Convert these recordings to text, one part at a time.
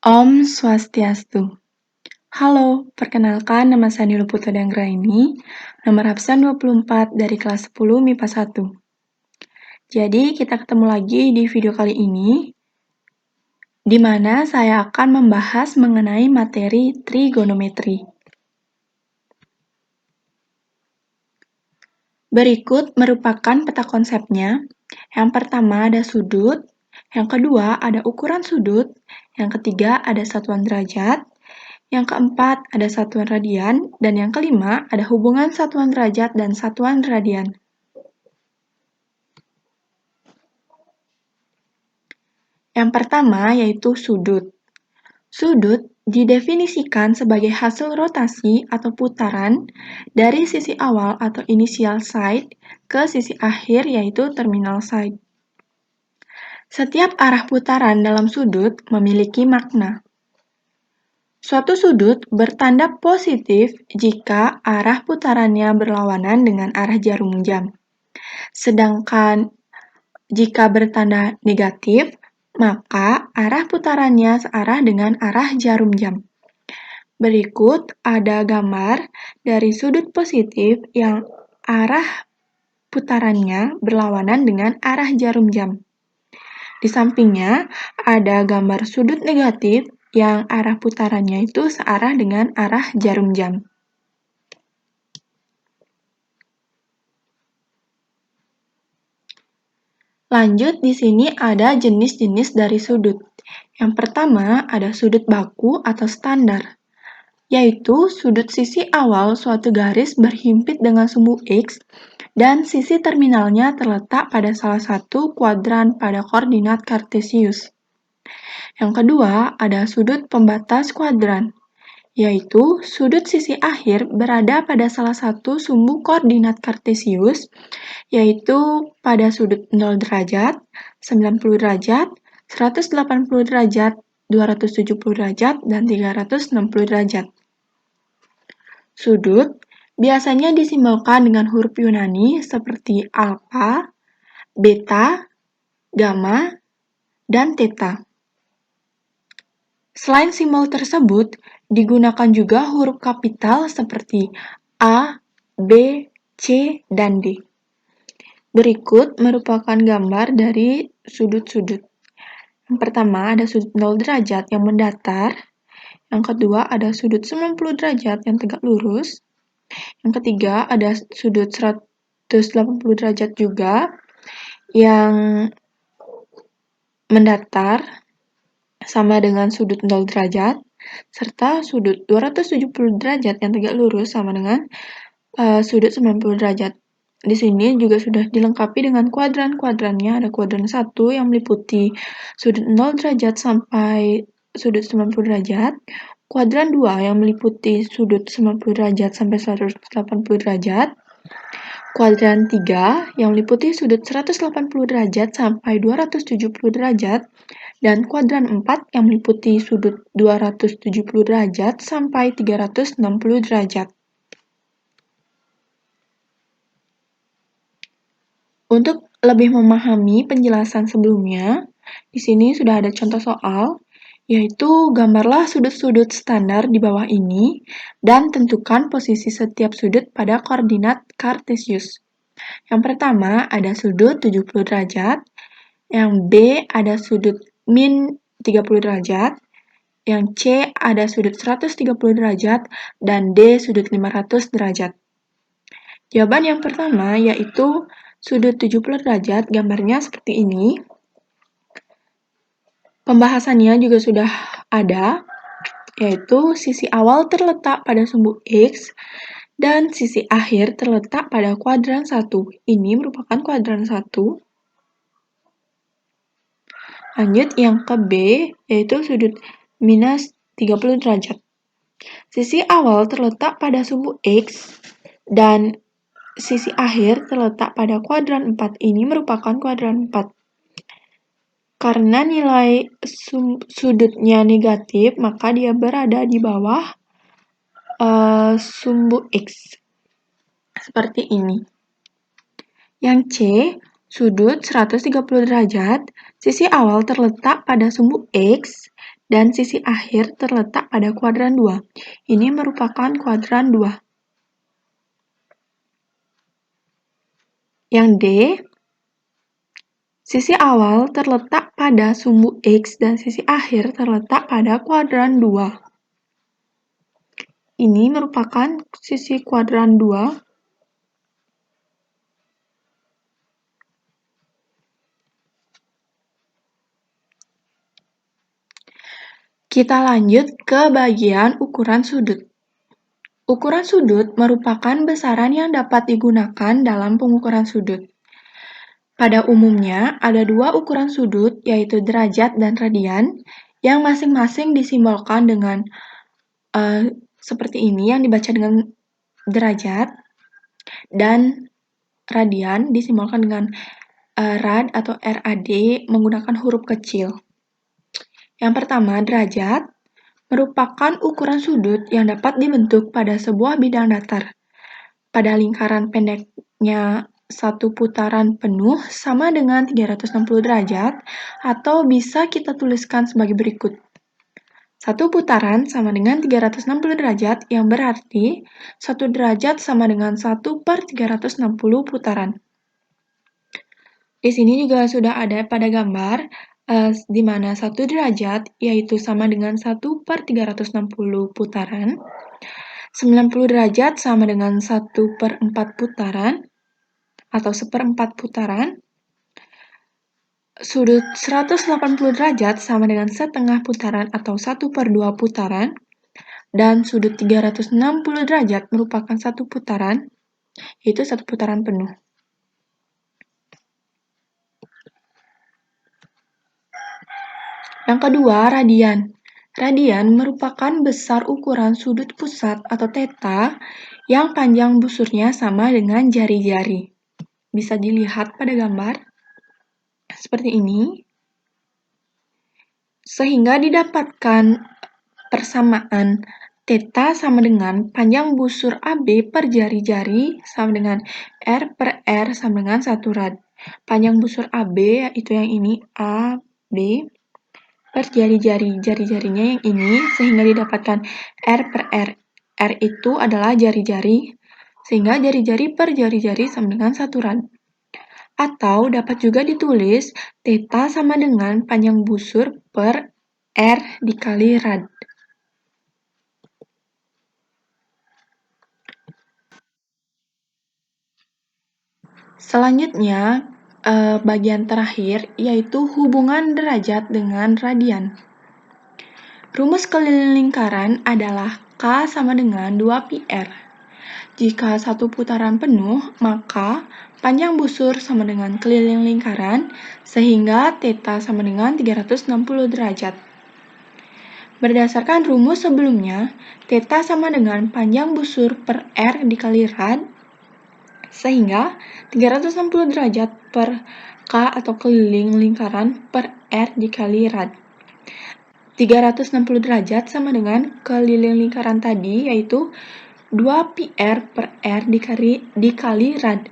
Om Swastiastu. Halo, perkenalkan nama saya Nilu Putradaanggraini, nomor absen 24 dari kelas 10 MIPA 1. Jadi, kita ketemu lagi di video kali ini, di mana saya akan membahas mengenai materi trigonometri. Berikut merupakan peta konsepnya. Yang pertama ada sudut, yang kedua ada ukuran sudut, yang ketiga ada satuan derajat, yang keempat ada satuan radian, dan yang kelima ada hubungan satuan derajat dan satuan radian. Yang pertama yaitu sudut. Sudut didefinisikan sebagai hasil rotasi atau putaran dari sisi awal atau initial side ke sisi akhir yaitu terminal side. Setiap arah putaran dalam sudut memiliki makna. Suatu sudut bertanda positif jika arah putarannya berlawanan dengan arah jarum jam. Sedangkan jika bertanda negatif, maka arah putarannya searah dengan arah jarum jam. Berikut ada gambar dari sudut positif yang arah putarannya berlawanan dengan arah jarum jam. Di sampingnya ada gambar sudut negatif yang arah putarannya itu searah dengan arah jarum jam. Lanjut, di sini ada jenis-jenis dari sudut. Yang pertama ada sudut baku atau standar, yaitu sudut sisi awal suatu garis berhimpit dengan sumbu X dan sisi terminalnya terletak pada salah satu kuadran pada koordinat Kartesius. Yang kedua ada sudut pembatas kuadran, yaitu sudut sisi akhir berada pada salah satu sumbu koordinat Kartesius, yaitu pada sudut 0 derajat, 90 derajat, 180 derajat, 270 derajat, dan 360 derajat. Sudut biasanya disimbolkan dengan huruf Yunani seperti alfa, beta, gamma, dan theta. Selain simbol tersebut, digunakan juga huruf kapital seperti A, B, C, dan D. Berikut merupakan gambar dari sudut-sudut. Yang pertama ada sudut 0 derajat yang mendatar. Yang kedua ada sudut 90 derajat yang tegak lurus. Yang ketiga ada sudut 180 derajat juga yang mendatar sama dengan sudut 0 derajat, serta sudut 270 derajat yang tegak lurus sama dengan sudut 90 derajat. Di sini juga sudah dilengkapi dengan kuadran-kuadrannya. Ada kuadran 1 yang meliputi sudut 0 derajat sampai sudut 90 derajat, kuadran 2 yang meliputi sudut 90 derajat sampai 180 derajat, kuadran 3 yang meliputi sudut 180 derajat sampai 270 derajat, dan kuadran 4 yang meliputi sudut 270 derajat sampai 360 derajat. Untuk lebih memahami penjelasan sebelumnya, di sini sudah ada contoh soal, yaitu gambarlah sudut-sudut standar di bawah ini dan tentukan posisi setiap sudut pada koordinat Kartesius. Yang pertama ada sudut 70 derajat, yang B ada sudut min 30 derajat, yang C ada sudut 130 derajat, dan D sudut 500 derajat. Jawaban yang pertama yaitu sudut 70 derajat, gambarnya seperti ini. Pembahasannya juga sudah ada, yaitu sisi awal terletak pada sumbu X dan sisi akhir terletak pada kuadran 1. Ini merupakan kuadran 1. Lanjut yang ke B, yaitu sudut minus 30 derajat. Sisi awal terletak pada sumbu X dan sisi akhir terletak pada kuadran 4. Ini merupakan kuadran 4. Karena nilai sudutnya negatif, maka dia berada di bawah sumbu X. Seperti ini. Yang C, sudut 130 derajat, sisi awal terletak pada sumbu X dan sisi akhir terletak pada kuadran 2. Ini merupakan kuadran 2. Yang D, sisi awal terletak pada sumbu X dan sisi akhir terletak pada kuadran 2. Ini merupakan sisi kuadran 2. Kita lanjut ke bagian ukuran sudut. Ukuran sudut merupakan besaran yang dapat digunakan dalam pengukuran sudut. Pada umumnya, ada dua ukuran sudut, yaitu derajat dan radian, yang masing-masing disimbolkan dengan seperti ini, yang dibaca dengan derajat, dan radian disimbolkan dengan rad atau RAD menggunakan huruf kecil. Yang pertama, derajat merupakan ukuran sudut yang dapat dibentuk pada sebuah bidang datar. Pada lingkaran pendeknya satu putaran penuh sama dengan 360 derajat, atau bisa kita tuliskan sebagai berikut. Satu putaran sama dengan 360 derajat, yang berarti 1 derajat sama dengan 1/360 putaran. Di sini juga sudah ada pada gambar, di mana 1 derajat yaitu sama dengan 1/360 putaran, 90 derajat sama dengan 1/4 putaran, atau 1/4 putaran, sudut 180 derajat sama dengan setengah putaran atau 1/2 putaran, dan sudut 360 derajat merupakan 1 putaran, yaitu 1 putaran penuh. Yang kedua, radian. Radian merupakan besar ukuran sudut pusat atau theta yang panjang busurnya sama dengan jari-jari. Bisa dilihat pada gambar seperti ini. Sehingga didapatkan persamaan theta sama dengan panjang busur AB per jari-jari sama dengan R per R sama dengan 1 rad. Panjang busur AB yaitu yang ini, AB, per jari-jari. Jari-jarinya yang ini, sehingga didapatkan R per R. R itu adalah jari-jari, sehingga jari-jari per jari-jari sama dengan 1 rad. Atau dapat juga ditulis theta sama dengan panjang busur per R dikali rad. Selanjutnya, bagian terakhir yaitu hubungan derajat dengan radian. Rumus keliling lingkaran adalah K sama dengan 2πr. Jika satu putaran penuh, maka panjang busur sama dengan keliling lingkaran, sehingga theta sama dengan 360 derajat. Berdasarkan rumus sebelumnya, theta sama dengan panjang busur per R dikali rad, sehingga 360 derajat per K atau keliling lingkaran per R dikali rad. 360 derajat sama dengan keliling lingkaran tadi, yaitu 2πr per R dikali rad.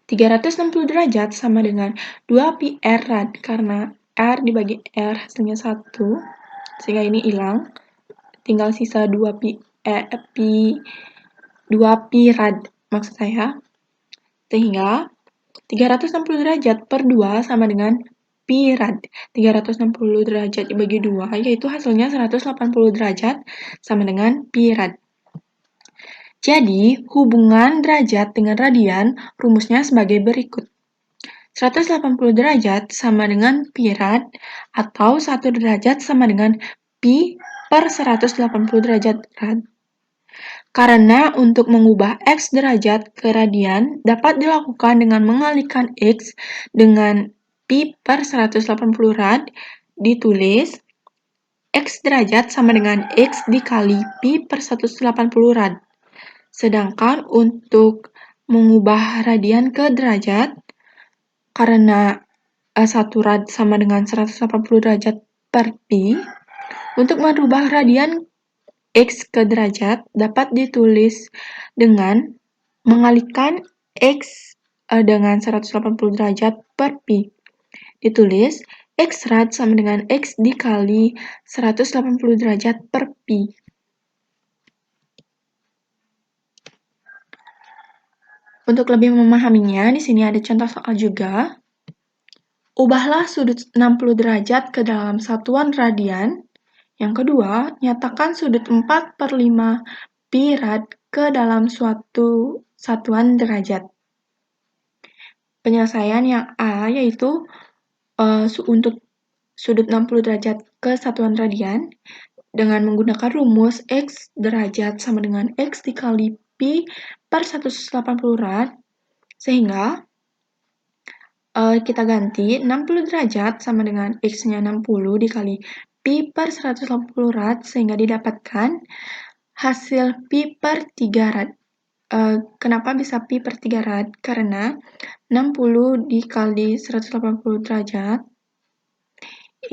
360 derajat sama dengan 2πr rad, karena R dibagi R hasilnya 1, sehingga ini hilang. Tinggal sisa 2pi rad maksud saya. Sehingga 360 derajat per 2 sama dengan pi rad. 360 derajat dibagi 2, yaitu hasilnya 180 derajat sama dengan pi rad. Jadi, hubungan derajat dengan radian rumusnya sebagai berikut. 180 derajat sama dengan pi rad, atau 1 derajat sama dengan pi per 180 derajat rad. Karena untuk mengubah X derajat ke radian dapat dilakukan dengan mengalihkan X dengan pi per 180 rad, ditulis X derajat sama dengan X dikali pi per 180 rad. Sedangkan untuk mengubah radian ke derajat, karena 1 rad sama dengan 180 derajat per pi, untuk merubah radian X ke derajat dapat ditulis dengan mengalihkan X dengan 180 derajat per pi. Ditulis X rad sama dengan X dikali 180 derajat per Pi. Untuk lebih memahaminya, di sini ada contoh soal juga. Ubahlah sudut 60 derajat ke dalam satuan radian. Yang kedua, nyatakan sudut 4/5 pi rad ke dalam suatu satuan derajat. Penyelesaian yang A yaitu untuk sudut 60 derajat ke satuan radian dengan menggunakan rumus X derajat sama dengan X dikali pi per 180 rad, sehingga kita ganti 60 derajat sama dengan X-nya 60 dikali pi per 180 rad, sehingga didapatkan hasil pi per 3 rad. Kenapa bisa pi per 3 rad? Karena 60 dikali 180 derajat,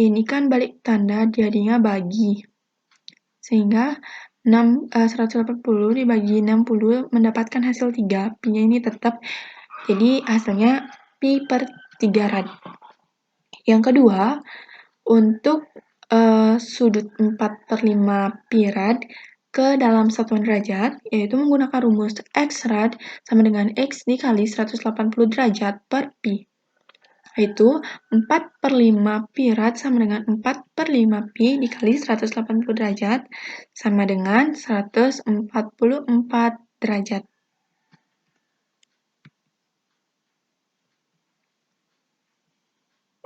ini kan balik tanda jadinya bagi. Sehingga 180 dibagi 60 mendapatkan hasil 3. Pi-nya ini tetap, jadi hasilnya pi per 3 rad. Yang kedua, untuk sudut 4/5 pi rad ke dalam satuan derajat, yaitu menggunakan rumus X rad sama dengan X dikali 180 derajat per Pi. Yaitu 4/5 pi rad sama dengan 4/5 pi dikali 180 derajat sama dengan 144 derajat.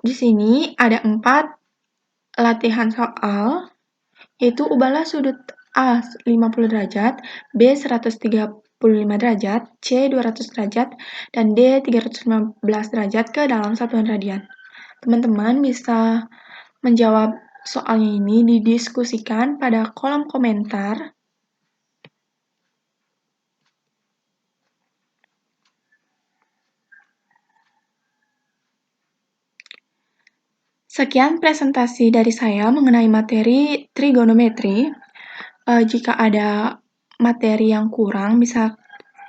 Di sini ada 4 latihan soal, yaitu ubahlah sudut A 50 derajat, B 135 derajat, C 200 derajat, dan D 315 derajat ke dalam satuan radian. Teman-teman bisa menjawab soalnya ini didiskusikan pada kolom komentar. Sekian presentasi dari saya mengenai materi trigonometri. Jika ada materi yang kurang, bisa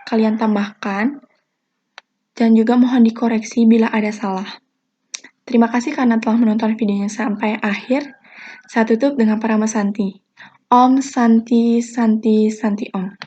kalian tambahkan. Dan juga mohon dikoreksi bila ada salah. Terima kasih karena telah menonton videonya sampai akhir. Saya tutup dengan Parama Santi. Om Santi Santi Santi Om.